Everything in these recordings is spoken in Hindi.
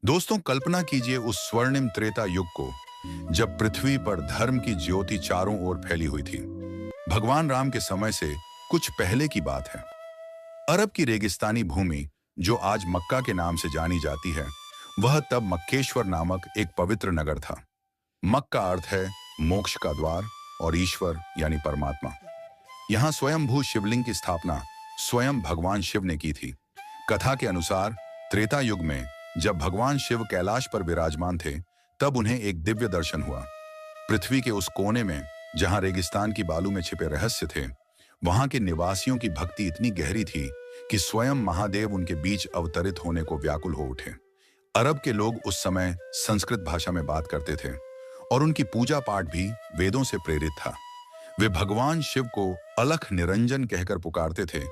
दोस्तों, कल्पना कीजिए उस स्वर्णिम त्रेता युग को जब पृथ्वी पर धर्म की ज्योति चारों ओर फैली हुई थी। भगवान राम के समय से कुछ पहले की बात है। अरब की रेगिस्तानी भूमि, जो आज मक्का के नाम से जानी जाती है, वह तब मक्केश्वर नामक एक पवित्र नगर था। मक का अर्थ है मोक्ष का द्वार और ईश्वर यानी परमात्मा। यहाँ स्वयंभू शिवलिंग की स्थापना स्वयं भगवान शिव ने की थी। कथा के अनुसार त्रेता युग में जब भगवान शिव कैलाश पर विराजमान थे, तब उन्हें एक दिव्य दर्शन हुआ। पृथ्वी के उस कोने में जहां रेगिस्तान की बालू में छिपे रहस्य थे, वहां के निवासियों की भक्ति इतनी गहरी थी कि स्वयं महादेव उनके बीच अवतरित होने को व्याकुल हो उठे। अरब के लोग उस समय संस्कृत भाषा में बात करते थे और उनकी पूजा पाठ भी वेदों से प्रेरित था। वे भगवान शिव को अलख निरंजन कहकर पुकारते थे,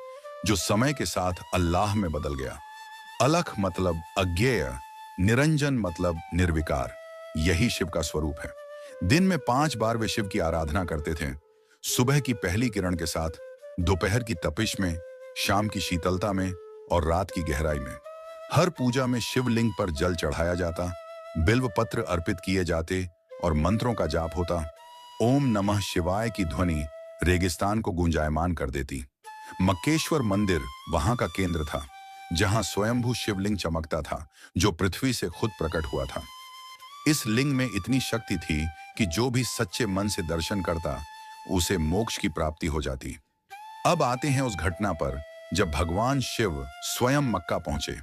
जो समय के साथ अल्लाह में बदल गया। अलख मतलब अज्ञेय, निरंजन मतलब निर्विकार। यही शिव का स्वरूप है। दिन में 5 बार वे शिव की आराधना करते थे। सुबह की पहली किरण के साथ, दोपहर की तपिश में, शाम की शीतलता में और रात की गहराई में। हर पूजा में शिवलिंग पर जल चढ़ाया जाता, बिल्व पत्र अर्पित किए जाते और मंत्रों का जाप होता। ओम नमः शिवाय की ध्वनि रेगिस्तान को गुंजायमान कर देती। मक्केश्वर मंदिर वहां का केंद्र था, जहां स्वयंभू शिवलिंग चमकता था, जो पृथ्वी से खुद प्रकट हुआ था। इस लिंग में इतनी शक्ति थी कि जो भी सच्चे मन से दर्शन करता, उसे मोक्ष की प्राप्ति हो जाती। अब आते हैं उस घटना पर जब भगवान शिव स्वयं मक्का पहुंचे।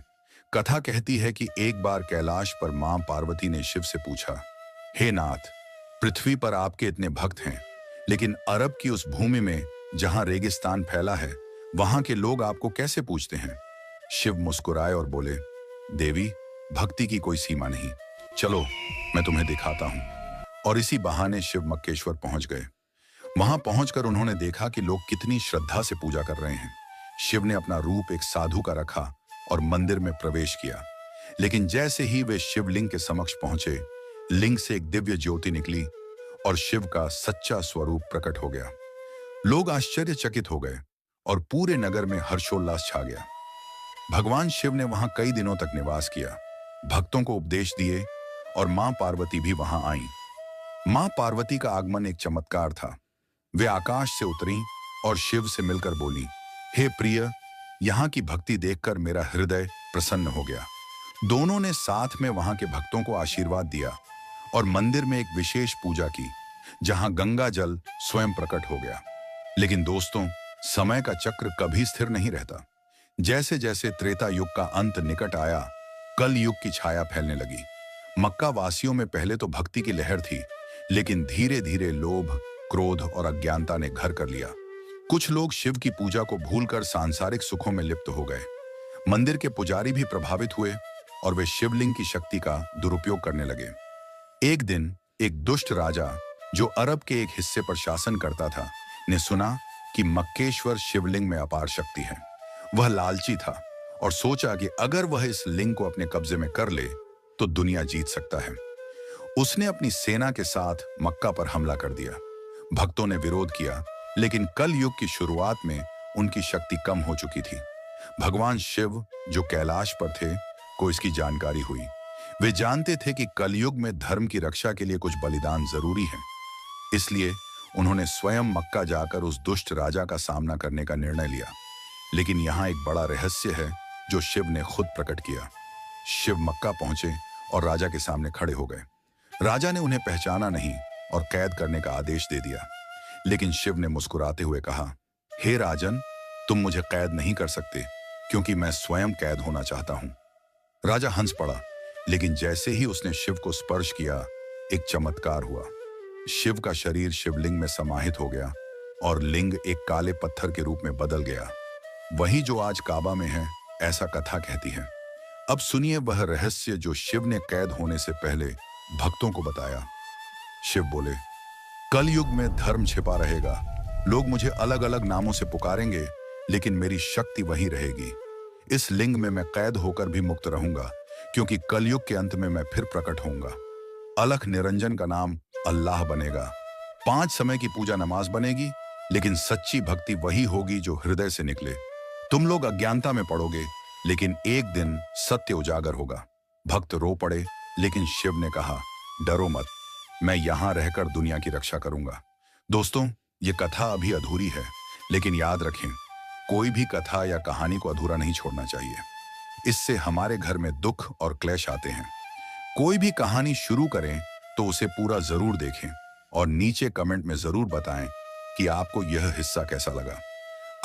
कथा कहती है कि एक बार कैलाश पर मां पार्वती ने शिव से पूछा, हे नाथ, पृथ्वी पर आपके इतने भक्त हैं, लेकिन अरब की उस भूमि में जहां रेगिस्तान फैला है, वहां के लोग आपको कैसे पूजते हैं? शिव मुस्कुराए और बोले, देवी, भक्ति की कोई सीमा नहीं, चलो मैं तुम्हें दिखाता हूं। और इसी बहाने शिव मक्केश्वर पहुंच गए। वहां पहुंचकर उन्होंने देखा कि लोग कितनी श्रद्धा से पूजा कर रहे हैं। शिव ने अपना रूप एक साधु का रखा और मंदिर में प्रवेश किया। लेकिन जैसे ही वे शिवलिंग के समक्ष पहुंचे, लिंग से एक दिव्य ज्योति निकली और शिव का सच्चा स्वरूप प्रकट हो गया। लोग आश्चर्यचकित हो गए और पूरे नगर में हर्षोल्लास छा गया। भगवान शिव ने वहां कई दिनों तक निवास किया, भक्तों को उपदेश दिए और मां पार्वती भी वहां आईं। मां पार्वती का आगमन एक चमत्कार था। वे आकाश से उतरी और शिव से मिलकर बोली, हे प्रिय, यहाँ की भक्ति देखकर मेरा हृदय प्रसन्न हो गया। दोनों ने साथ में वहां के भक्तों को आशीर्वाद दिया और मंदिर में एक विशेष पूजा की, जहां गंगा जल स्वयं प्रकट हो गया। लेकिन दोस्तों, समय का चक्र कभी स्थिर नहीं रहता। जैसे जैसे त्रेता युग का अंत निकट आया, कल युग की छाया फैलने लगी। मक्का वासियों में पहले तो भक्ति की लहर थी, लेकिन धीरे धीरे लोभ, क्रोध और अज्ञानता ने घर कर लिया। कुछ लोग शिव की पूजा को भूलकर सांसारिक सुखों में लिप्त हो गए। मंदिर के पुजारी भी प्रभावित हुए और वे शिवलिंग की शक्ति का दुरुपयोग करने लगे। एक दिन एक दुष्ट राजा, जो अरब के एक हिस्से पर शासन करता था, ने सुना कि मक्केश्वर शिवलिंग में अपार शक्ति है। वह लालची था और सोचा कि अगर वह इस लिंग को अपने कब्जे में कर ले तो दुनिया जीत सकता है। उसने अपनी सेना के साथ मक्का पर हमला कर दिया। भक्तों ने विरोध किया, लेकिन कल युग की शुरुआत में उनकी शक्ति कम हो चुकी थी। भगवान शिव, जो कैलाश पर थे, को इसकी जानकारी हुई। वे जानते थे कि कलयुग में धर्म की रक्षा के लिए कुछ बलिदान जरूरी है। इसलिए उन्होंने स्वयं मक्का जाकर उस दुष्ट राजा का सामना करने का निर्णय लिया। लेकिन यहाँ एक बड़ा रहस्य है जो शिव ने खुद प्रकट किया। शिव मक्का पहुंचे और राजा के सामने खड़े हो गए। राजा ने उन्हें पहचाना नहीं और कैद करने का आदेश दे दिया। लेकिन शिव ने मुस्कुराते हुए कहा, हे राजन, तुम मुझे कैद नहीं कर सकते, क्योंकि मैं स्वयं कैद होना चाहता हूं। राजा हंस पड़ा, लेकिन जैसे ही उसने शिव को स्पर्श किया, एक चमत्कार हुआ। शिव का शरीर शिवलिंग में समाहित हो गया और लिंग एक काले पत्थर के रूप में बदल गया, वही जो आज काबा में है, ऐसा कथा कहती है। अब सुनिए वह रहस्य जो शिव ने कैद होने से पहले भक्तों को बताया। शिव बोले, कल युग में धर्म छिपा रहेगा। लोग मुझे अलग अलग नामों से पुकारेंगे, लेकिन मेरी शक्ति वही रहेगी। इस लिंग में मैं कैद होकर भी मुक्त रहूंगा, क्योंकि कलयुग के अंत में मैं फिर प्रकट होऊंगा। अलख निरंजन का नाम अल्लाह बनेगा। 5 समय की पूजा नमाज बनेगी, लेकिन सच्ची भक्ति वही होगी जो हृदय से निकले। तुम लोग अज्ञानता में पड़ोगे, लेकिन एक दिन सत्य उजागर होगा। भक्त रो पड़े, लेकिन शिव ने कहा, डरो मत, मैं यहां रहकर दुनिया की रक्षा करूंगा। दोस्तों, ये कथा अभी अधूरी है, लेकिन याद रखें, कोई भी कथा या कहानी को अधूरा नहीं छोड़ना चाहिए। इससे हमारे घर में दुख और क्लेश आते हैं। कोई भी कहानी शुरू करें तो उसे पूरा जरूर देखें और नीचे कमेंट में जरूर बताएं कि आपको यह हिस्सा कैसा लगा।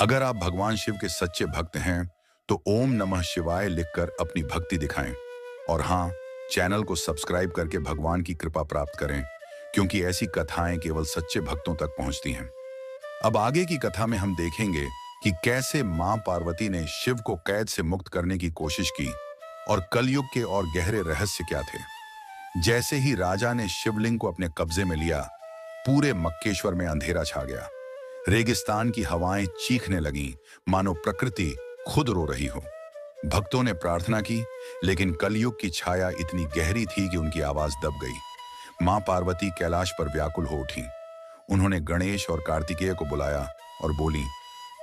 अगर आप भगवान शिव के सच्चे भक्त हैं तो ओम नमः शिवाय लिखकर अपनी भक्ति दिखाएं। और हाँ, चैनल को सब्सक्राइब करके भगवान की कृपा प्राप्त करें, क्योंकि ऐसी कथाएं केवल सच्चे भक्तों तक पहुंचती हैं। अब आगे की कथा में हम देखेंगे कि कैसे मां पार्वती ने शिव को कैद से मुक्त करने की कोशिश की और कलयुग के और गहरे रहस्य क्या थे। जैसे ही राजा ने शिवलिंग को अपने कब्जे में लिया, पूरे मक्केश्वर में अंधेरा छा गया। रेगिस्तान की हवाएं चीखने लगीं, मानो प्रकृति खुद रो रही हो। भक्तों ने प्रार्थना की, लेकिन कलयुग की छाया इतनी गहरी थी कि उनकी आवाज दब गई। मां पार्वती कैलाश पर व्याकुल हो उठी। उन्होंने गणेश और कार्तिकेय को बुलाया और बोली,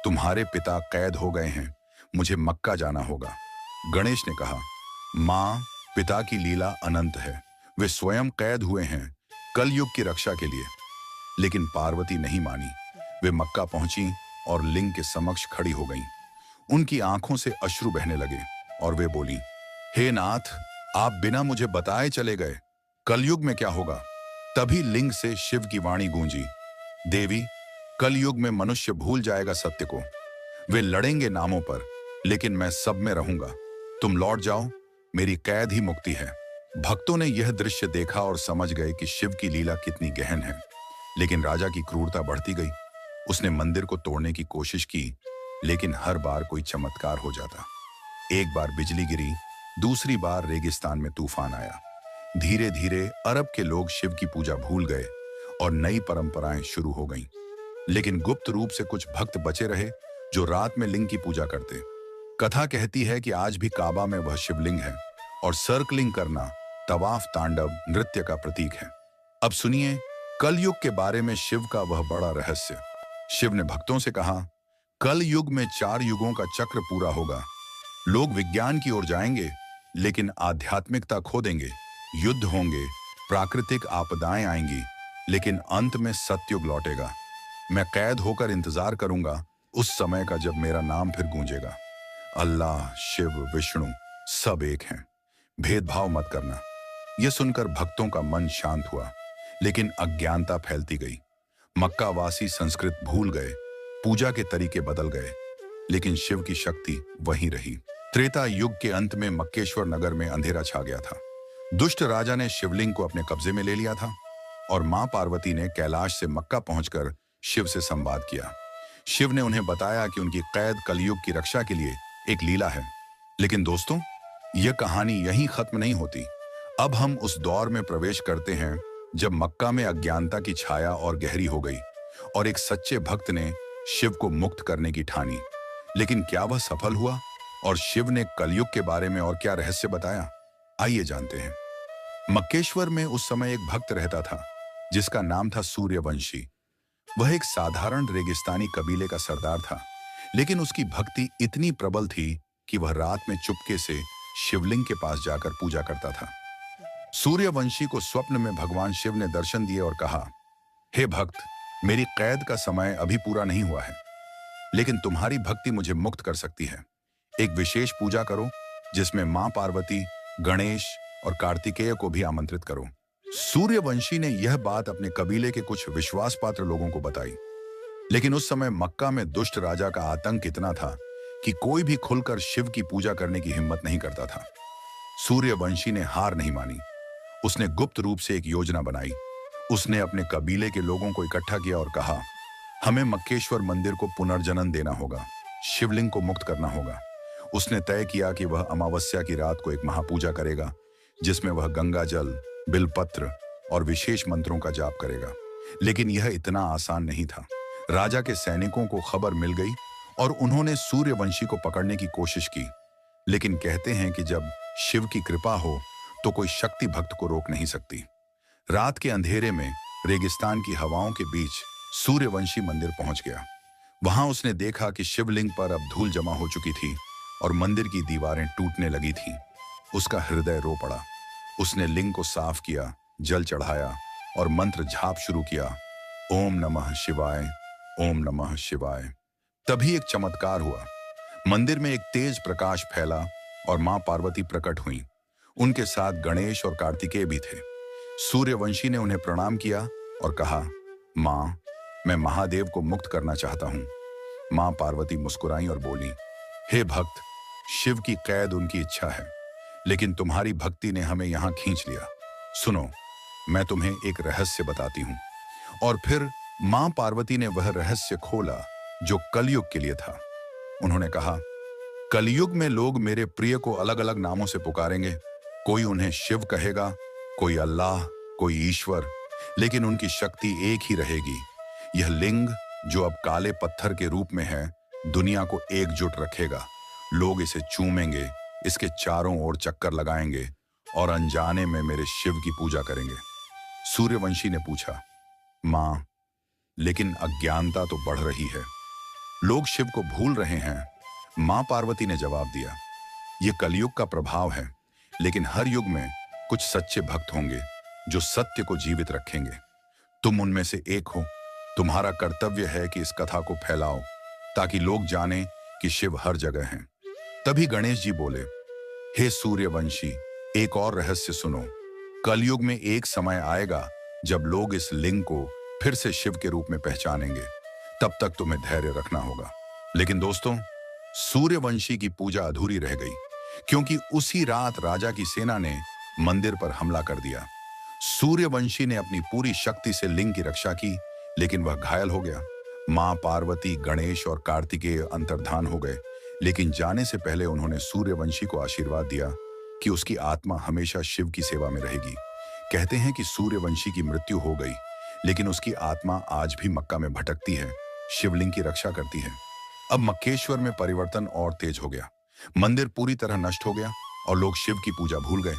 तुम्हारे पिता कैद हो गए हैं, मुझे मक्का जाना होगा। गणेश ने कहा, मां, पिता की लीला अनंत है, वे स्वयं कैद हुए हैं कलयुग की रक्षा के लिए। लेकिन पार्वती नहीं मानी। वे मक्का पहुंची और लिंग के समक्ष खड़ी हो गईं। उनकी आंखों से अश्रु बहने लगे और वे बोली, हे नाथ, आप बिना मुझे बताए चले गए, कलयुग में क्या होगा। तभी लिंग से शिव की वाणी गूंजी, देवी, कलयुग में मनुष्य भूल जाएगा सत्य को। वे लड़ेंगे नामों पर, लेकिन मैं सब में रहूंगा। तुम लौट जाओ, मेरी कैद ही मुक्ति है। भक्तों ने यह दृश्य देखा और समझ गए कि शिव की लीला कितनी गहन है। लेकिन राजा की क्रूरता बढ़ती गई। उसने मंदिर को तोड़ने की कोशिश की, लेकिन हर बार कोई चमत्कार हो जाता। एक बार बिजली गिरी, दूसरी बार रेगिस्तान में तूफान आया। धीरे धीरे अरब के लोग शिव की पूजा भूल गए और नई परंपराएं शुरू हो गईं। लेकिन गुप्त रूप से कुछ भक्त बचे रहे जो रात में लिंग की पूजा करते। कथा कहती है कि आज भी काबा में वह शिवलिंग है और सर्कलिंग करना तवाफ तांडव नृत्य का प्रतीक है। अब सुनिए कलयुग के बारे में शिव का वह बड़ा रहस्य। शिव ने भक्तों से कहा, कल युग में 4 युगों का चक्र पूरा होगा। लोग विज्ञान की ओर जाएंगे, लेकिन आध्यात्मिकता खो देंगे। युद्ध होंगे, प्राकृतिक आपदाएं आएंगी, लेकिन अंत में सतयुग लौटेगा। मैं कैद होकर इंतजार करूंगा उस समय का जब मेरा नाम फिर गूंजेगा। अल्लाह, शिव, विष्णु सब एक हैं, भेदभाव मत करना। यह सुनकर भक्तों का मन शांत हुआ, लेकिन अज्ञानता फैलती गई। मक्का वासी संस्कृत भूल गए, पूजा के तरीके बदल गए, लेकिन शिव की शक्ति वहीं रही। त्रेता युग के अंत में मक्केश्वर नगर में अंधेरा छा गया था। दुष्ट राजा ने शिवलिंग को अपने कब्जे में ले लिया था और मां पार्वती ने कैलाश से मक्का पहुंचकर शिव से संवाद किया। शिव ने उन्हें बताया कि उनकी कैद कलयुग की रक्षा के लिए एक लीला है। लेकिन दोस्तों, यह कहानी यहीं खत्म नहीं होती। अब हम उस दौर में प्रवेश करते हैं जब मक्का में अज्ञानता की छाया और गहरी हो गई और एक सच्चे भक्त ने शिव को मुक्त करने की ठानी। लेकिन क्या वह सफल हुआ और शिव ने कलयुग के बारे में और क्या रहस्य बताया? आइए जानते हैं। मक्केश्वर में उस समय एक भक्त रहता था जिसका नाम था सूर्यवंशी। वह एक साधारण रेगिस्तानी कबीले का सरदार था, लेकिन उसकी भक्ति इतनी प्रबल थी कि वह रात में चुपके से शिवलिंग के पास जाकर पूजा करता था। सूर्यवंशी को स्वप्न में भगवान शिव ने दर्शन दिए और कहा, हे भक्त, मेरी कैद का समय अभी पूरा नहीं हुआ है, लेकिन तुम्हारी भक्ति मुझे मुक्त कर सकती है। एक विशेष पूजा करो जिसमें मां पार्वती, गणेश और कार्तिकेय को भी आमंत्रित करो। सूर्यवंशी ने यह बात अपने कबीले के कुछ विश्वास पात्र लोगों को बताई, लेकिन उस समय मक्का में दुष्ट राजा का आतंक इतना था कि कोई भी खुलकर शिव की पूजा करने की हिम्मत नहीं करता था। सूर्यवंशी ने हार नहीं मानी। उसने गुप्त रूप से एक योजना बनाई। उसने अपने कबीले के लोगों को इकट्ठा किया और कहा, हमें मक्केश्वर मंदिर को पुनर्जन्म देना होगा, शिवलिंग को मुक्त करना होगा। उसने तय किया कि वह अमावस्या की रात को एक महापूजा करेगा, जिसमें वह गंगा जल, बिलपत्र और विशेष मंत्रों का जाप करेगा। लेकिन यह इतना आसान नहीं था। राजा के सैनिकों को खबर मिल गई और उन्होंने सूर्यवंशी को पकड़ने की कोशिश की। लेकिन कहते हैं कि जब शिव की कृपा हो तो कोई शक्ति भक्त को रोक नहीं सकती। रात के अंधेरे में रेगिस्तान की हवाओं के बीच सूर्यवंशी मंदिर पहुंच गया। वहां उसने देखा कि शिवलिंग पर अब धूल जमा हो चुकी थी और मंदिर की दीवारें टूटने लगी थीं। उसका हृदय रो पड़ा। उसने लिंग को साफ किया, जल चढ़ाया और मंत्र जाप शुरू किया। ओम नमः शिवाय, ओम नमः शिवाय। तभी एक चमत्कार हुआ। मंदिर में एक तेज प्रकाश फैला और मां पार्वती प्रकट हुई। उनके साथ गणेश और कार्तिकेय भी थे। सूर्यवंशी ने उन्हें प्रणाम किया और कहा, मां, मैं महादेव को मुक्त करना चाहता हूं। मां पार्वती मुस्कुराई और बोली, हे भक्त, शिव की कैद उनकी इच्छा है, लेकिन तुम्हारी भक्ति ने हमें यहां खींच लिया। सुनो, मैं तुम्हें एक रहस्य बताती हूं। और फिर मां पार्वती ने वह रहस्य खोला जो कलयुग के लिए था। उन्होंने कहा, कलयुग में लोग मेरे प्रिय को अलग अलग नामों से पुकारेंगे। कोई उन्हें शिव कहेगा, कोई अल्लाह, कोई ईश्वर, लेकिन उनकी शक्ति एक ही रहेगी। यह लिंग जो अब काले पत्थर के रूप में है, दुनिया को एकजुट रखेगा। लोग इसे चूमेंगे, इसके चारों ओर चक्कर लगाएंगे और अनजाने में मेरे शिव की पूजा करेंगे। सूर्यवंशी ने पूछा, मां, लेकिन अज्ञानता तो बढ़ रही है, लोग शिव को भूल रहे हैं। मां पार्वती ने जवाब दिया, यह कलयुग का प्रभाव है, लेकिन हर युग में कुछ सच्चे भक्त होंगे जो सत्य को जीवित रखेंगे। तुम उनमें से एक हो। तुम्हारा कर्तव्य है कि इस कथा को फैलाओ ताकि लोग जानें कि शिव हर जगह हैं। तभी गणेश जी बोले, हे सूर्यवंशी, एक और रहस्य सुनो। कलयुग में एक समय आएगा जब लोग इस लिंग को फिर से शिव के रूप में पहचानेंगे। तब तक तुम्हें धैर्य रखना होगा। लेकिन दोस्तों, सूर्यवंशी की पूजा अधूरी रह गई, क्योंकि उसी रात राजा की सेना ने मंदिर पर हमला कर दिया। सूर्यवंशी ने अपनी पूरी शक्ति से लिंग की रक्षा की, लेकिन वह घायल हो गया। मां पार्वती, गणेश और कार्तिकेय अंतर्धान हो गए, लेकिन जाने से पहले उन्होंने सूर्यवंशी को आशीर्वाद दिया कि उसकी आत्मा हमेशा शिव की सेवा में रहेगी। कहते हैं कि सूर्यवंशी की मृत्यु हो गई, लेकिन उसकी आत्मा आज भी मक्का में भटकती है, शिवलिंग की रक्षा करती है। अब मक्केश्वर में परिवर्तन और तेज हो गया। मंदिर पूरी तरह नष्ट हो गया और लोग शिव की पूजा भूल गए,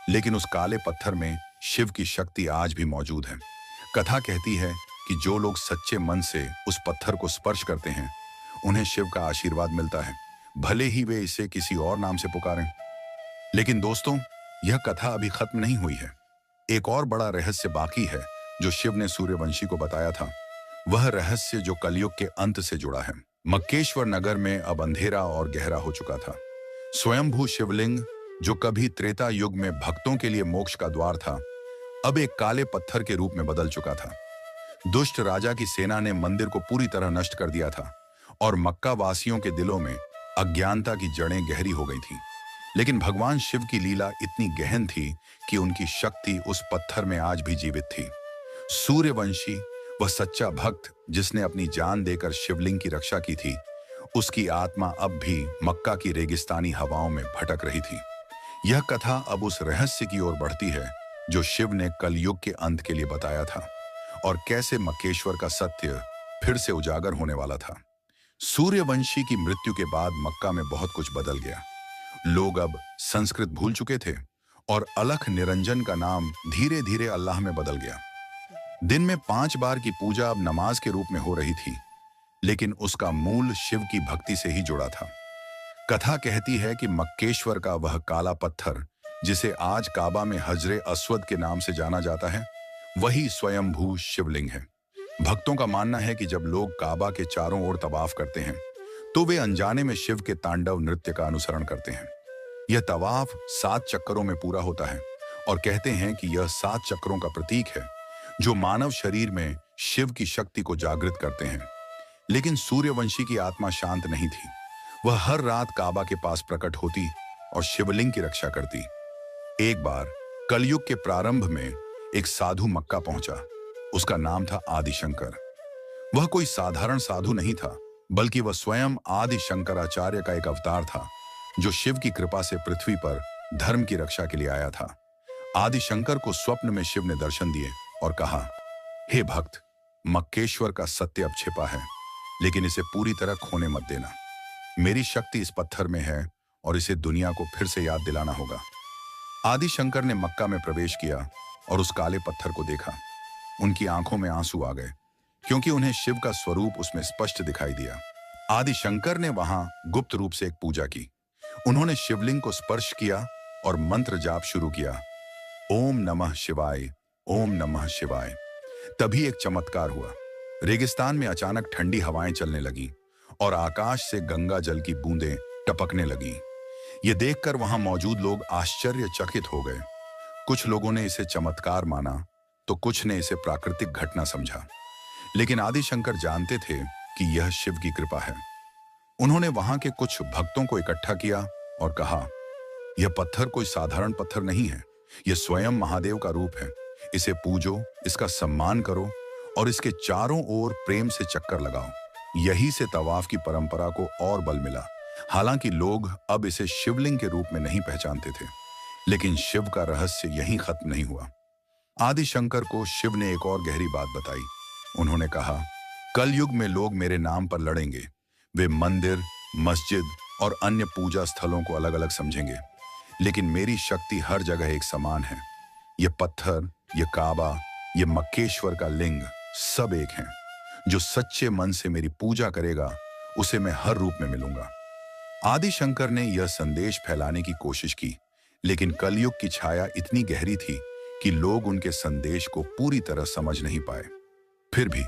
लेकिन उस काले पत्थर में शिव की शक्ति आज भी मौजूद है। कथा कहती है कि जो लोग सच्चे मन से उस पत्थर को स्पर्श करते हैं, उन्हें शिव का आशीर्वाद मिलता है, भले ही वे इसे किसी और नाम से पुकारें। लेकिन दोस्तों, यह कथा अभी खत्म नहीं हुई है। एक और बड़ा रहस्य बाकी है जो शिव ने सूर्यवंशी को बताया था। वह रहस्य जो कलयुग के अंत से जुड़ा है। मक्केश्वर नगर में अब अंधेरा और गहरा हो चुका था। स्वयंभू शिवलिंग, जो कभी त्रेता युग में भक्तों के लिए मोक्ष का द्वार था, अब एक काले पत्थर के रूप में बदल चुका था। दुष्ट राजा की सेना ने मंदिर को पूरी तरह नष्ट कर दिया था और मक्का वासियों के दिलों में अज्ञानता की जड़ें गहरी हो गई थीं। लेकिन भगवान शिव की लीला इतनी गहन थी कि उनकी शक्ति उस पत्थर में आज भी जीवित थी। सूर्यवंशी, वह सच्चा भक्त जिसने अपनी जान देकर शिवलिंग की रक्षा की थी, उसकी आत्मा अब भी मक्का की रेगिस्तानी हवाओं में भटक रही थी। यह कथा अब उस रहस्य की ओर बढ़ती है जो शिव ने कलयुग के अंत के लिए बताया था, और कैसे मक्केश्वर का सत्य फिर से उजागर होने वाला था। सूर्यवंशी की मृत्यु के बाद मक्का में बहुत कुछ बदल गया। लोग अब संस्कृत भूल चुके थे और अलख निरंजन का नाम धीरे धीरे अल्लाह में बदल गया। दिन में 5 बार की पूजा अब नमाज के रूप में हो रही थी, लेकिन उसका मूल शिव की भक्ति से ही जुड़ा था। कथा कहती है कि मक्केश्वर का वह काला पत्थर, जिसे आज काबा में हजरे अस्वद के नाम से जाना जाता है, वही स्वयंभू शिवलिंग है। भक्तों का मानना है कि जब लोग काबा के चारों ओर तवाफ करते हैं, तो वे अनजाने में शिव के तांडव नृत्य का अनुसरण करते हैं। यह तवाफ 7 चक्करों में पूरा होता है और कहते हैं कि यह 7 चक्रों का प्रतीक है जो मानव शरीर में शिव की शक्ति को जागृत करते हैं। लेकिन सूर्यवंशी की आत्मा शांत नहीं थी। वह हर रात काबा के पास प्रकट होती और शिवलिंग की रक्षा करती। एक बार कलयुग के प्रारंभ में एक साधु मक्का पहुंचा। उसका नाम था आदिशंकर। वह कोई साधारण साधु नहीं था, बल्कि वह स्वयं आदि शंकराचार्य का एक अवतार था, जो शिव की कृपा से पृथ्वी पर धर्म की रक्षा के लिए आया था। आदिशंकर को स्वप्न में शिव ने दर्शन दिए और कहा, हे भक्त, मक्केश्वर का सत्य अब छिपा है, लेकिन इसे पूरी तरह खोने मत देना। मेरी शक्ति इस पत्थर में है और इसे दुनिया को फिर से याद दिलाना होगा। आदिशंकर ने मक्का में प्रवेश किया और उस काले पत्थर को देखा। उनकी आंखों में आंसू आ गए, क्योंकि उन्हें शिव का स्वरूप उसमें स्पष्ट दिखाई दिया। आदिशंकर ने वहां गुप्त रूप से एक पूजा की। उन्होंने शिवलिंग को स्पर्श किया और मंत्र जाप शुरू किया, ओम नमः शिवाय, ओम नमः शिवाय। तभी एक चमत्कार हुआ। रेगिस्तान में अचानक ठंडी हवाएं चलने लगीं और आकाश से गंगा जल की बूंदें टपकने लगीं। ये देखकर वहां मौजूद लोग आश्चर्यचकित हो गए। कुछ लोगों ने इसे चमत्कार माना तो कुछ ने इसे प्राकृतिक घटना समझा, लेकिन आदिशंकर जानते थे कि यह शिव की कृपा है। उन्होंने वहां के कुछ भक्तों को इकट्ठा किया और कहा, यह पत्थर कोई साधारण पत्थर नहीं है, यह स्वयं महादेव का रूप है। इसे पूजो, इसका सम्मान करो और इसके चारों ओर प्रेम से चक्कर लगाओ। यही से तवाफ की परंपरा को और बल मिला। हालांकि लोग अब इसे शिवलिंग के रूप में नहीं पहचानते थे, लेकिन शिव का रहस्य यहीं खत्म नहीं हुआ। आदिशंकर को शिव ने एक और गहरी बात बताई। उन्होंने कहा, कलयुग में लोग मेरे नाम पर लड़ेंगे। वे मंदिर, मस्जिद और अन्य पूजा स्थलों को अलग अलग समझेंगे, लेकिन मेरी शक्ति हर जगह एक समान है। ये पत्थर, ये काबा, ये मक्केश्वर का लिंग सब एक हैं। जो सच्चे मन से मेरी पूजा करेगा उसे मैं हर रूप में मिलूंगा। आदिशंकर ने यह संदेश फैलाने की कोशिश की, लेकिन कलयुग की छाया इतनी गहरी थी कि लोग उनके संदेश को पूरी तरह समझ नहीं पाए। फिर भी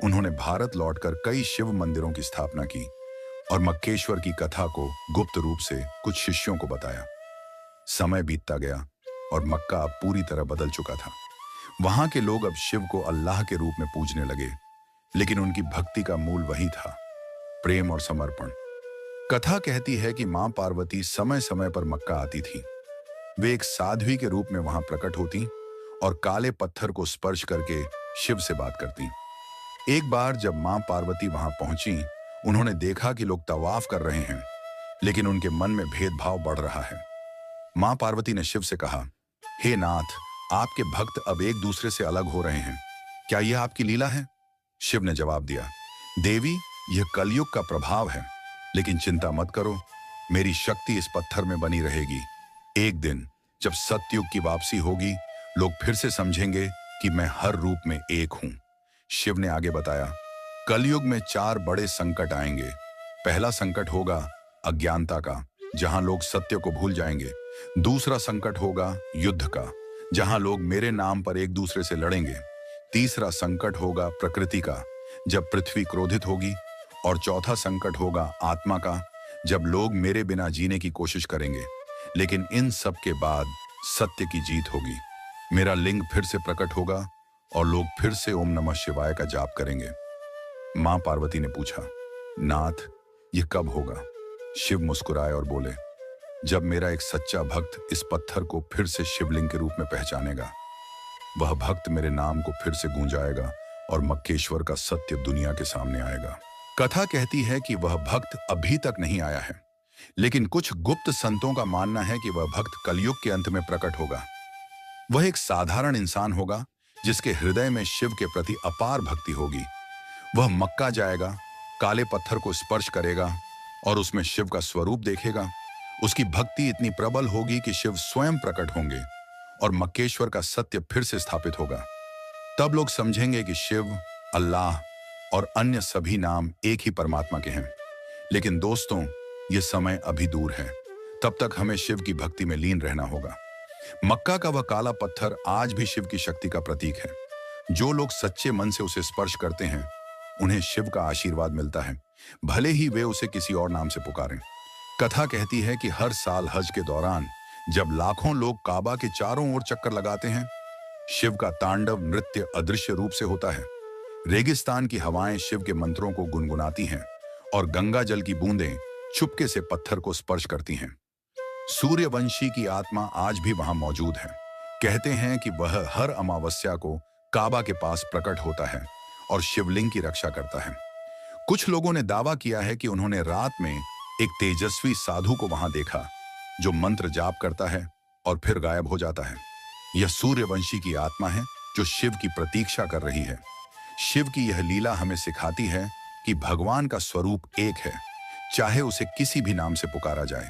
उन्होंने भारत लौटकर कई शिव मंदिरों की स्थापना की और मक्केश्वर की कथा को गुप्त रूप से कुछ शिष्यों को बताया। समय बीतता गया और मक्का अब पूरी तरह बदल चुका था। वहां के लोग अब शिव को अल्लाह के रूप में पूजने लगे, लेकिन उनकी भक्ति का मूल वही था, प्रेम और समर्पण। कथा कहती है कि मां पार्वती समय समय पर मक्का आती थी। वे एक साध्वी के रूप में वहां प्रकट होती और काले पत्थर को स्पर्श करके शिव से बात करती। एक बार जब मां पार्वती वहां पहुंची, उन्होंने देखा कि लोग तवाफ कर रहे हैं, लेकिन उनके मन में भेदभाव बढ़ रहा है। मां पार्वती ने शिव से कहा, हे नाथ, आपके भक्त अब एक दूसरे से अलग हो रहे हैं, क्या यह आपकी लीला है? शिव ने जवाब दिया, देवी, यह कलयुग का प्रभाव है, लेकिन चिंता मत करो, मेरी शक्ति इस पत्थर में बनी रहेगी। एक दिन जब सतयुग की वापसी होगी, लोग फिर से समझेंगे कि मैं हर रूप में एक हूं। शिव ने आगे बताया, कलयुग में 4 बड़े संकट आएंगे। पहला संकट होगा अज्ञानता का, जहां लोग सत्य को भूल जाएंगे। दूसरा संकट होगा युद्ध का, जहां लोग मेरे नाम पर एक दूसरे से लड़ेंगे। तीसरा संकट होगा प्रकृति का, जब पृथ्वी क्रोधित होगी। और चौथा संकट होगा आत्मा का, जब लोग मेरे बिना जीने की कोशिश करेंगे। लेकिन इन सब के बाद सत्य की जीत होगी। मेरा लिंग फिर से प्रकट होगा और लोग फिर से ओम नमः शिवाय का जाप करेंगे। मां पार्वती ने पूछा, नाथ, यह कब होगा? शिव मुस्कुराए और बोले, जब मेरा एक सच्चा भक्त इस पत्थर को फिर से शिवलिंग के रूप में पहचानेगा। वह भक्त मेरे नाम को फिर से गूंजाएगा और मक्केश्वर का सत्य दुनिया के सामने आएगा। कथा कहती है कि वह भक्त अभी तक नहीं आया है, लेकिन कुछ गुप्त संतों का मानना है कि वह भक्त कलयुग के अंत में प्रकट होगा। वह एक साधारण इंसान होगा जिसके हृदय में शिव के प्रति अपार भक्ति होगी। वह मक्का जाएगा, काले पत्थर को स्पर्श करेगा और उसमें शिव का स्वरूप देखेगा। उसकी भक्ति इतनी प्रबल होगी कि शिव स्वयं प्रकट होंगे और मक्केश्वर का सत्य फिर से स्थापित होगा। तब लोग समझेंगे कि शिव, अल्लाह और अन्य सभी नाम एक ही परमात्मा के हैं। लेकिन दोस्तों, यह समय अभी दूर है। तब तक हमें शिव की भक्ति में लीन रहना होगा। मक्का का वह काला पत्थर आज भी शिव की शक्ति का प्रतीक है। जो लोग सच्चे मन से उसे स्पर्श करते हैं, उन्हें शिव का आशीर्वाद मिलता है, भले ही वे उसे किसी और नाम से पुकारें। कथा कहती है कि हर साल हज के दौरान जब लाखों लोग काबा के चारों ओर चक्कर लगाते हैं, शिव का तांडव नृत्य अदृश्य रूप से होता है। रेगिस्तान की हवाएं शिव के मंत्रों को गुनगुनाती हैं और गंगा जल की बूंदें चुपके से पत्थर को स्पर्श करती हैं। सूर्यवंशी की आत्मा आज भी वहां मौजूद है। कहते हैं कि वह हर अमावस्या को काबा के पास प्रकट होता है और शिवलिंग की रक्षा करता है। कुछ लोगों ने दावा किया है कि उन्होंने रात में एक तेजस्वी साधु को वहां देखा, जो मंत्र जाप करता है और फिर गायब हो जाता है। यह सूर्यवंशी की आत्मा है जो शिव की प्रतीक्षा कर रही है। शिव की यह लीला हमें सिखाती है कि भगवान का स्वरूप एक है, चाहे उसे किसी भी नाम से पुकारा जाए।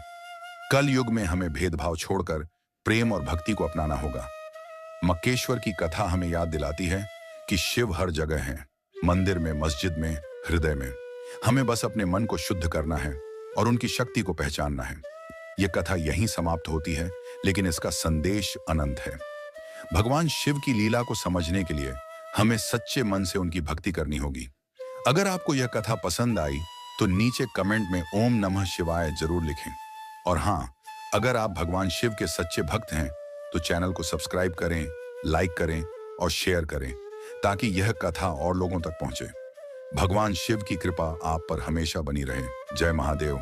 कल युग में हमें भेदभाव छोड़कर प्रेम और भक्ति को अपनाना होगा। मक्केश्वर की कथा हमें याद दिलाती है कि शिव हर जगह है, मंदिर में, मस्जिद में, हृदय में। हमें बस अपने मन को शुद्ध करना है और उनकी शक्ति को पहचानना है। यह कथा यहीं समाप्त होती है, लेकिन इसका संदेश अनंत है। भगवान शिव की लीला को समझने के लिए हमें सच्चे मन से उनकी भक्ति करनी होगी। अगर आपको यह कथा पसंद आई तो नीचे कमेंट में ओम नमः शिवाय जरूर लिखें। और हाँ, अगर आप भगवान शिव के सच्चे भक्त हैं तो चैनल को सब्सक्राइब करें, लाइक करें और शेयर करें ताकि यह कथा और लोगों तक पहुंचे। भगवान शिव की कृपा आप पर हमेशा बनी रहे। जय महादेव।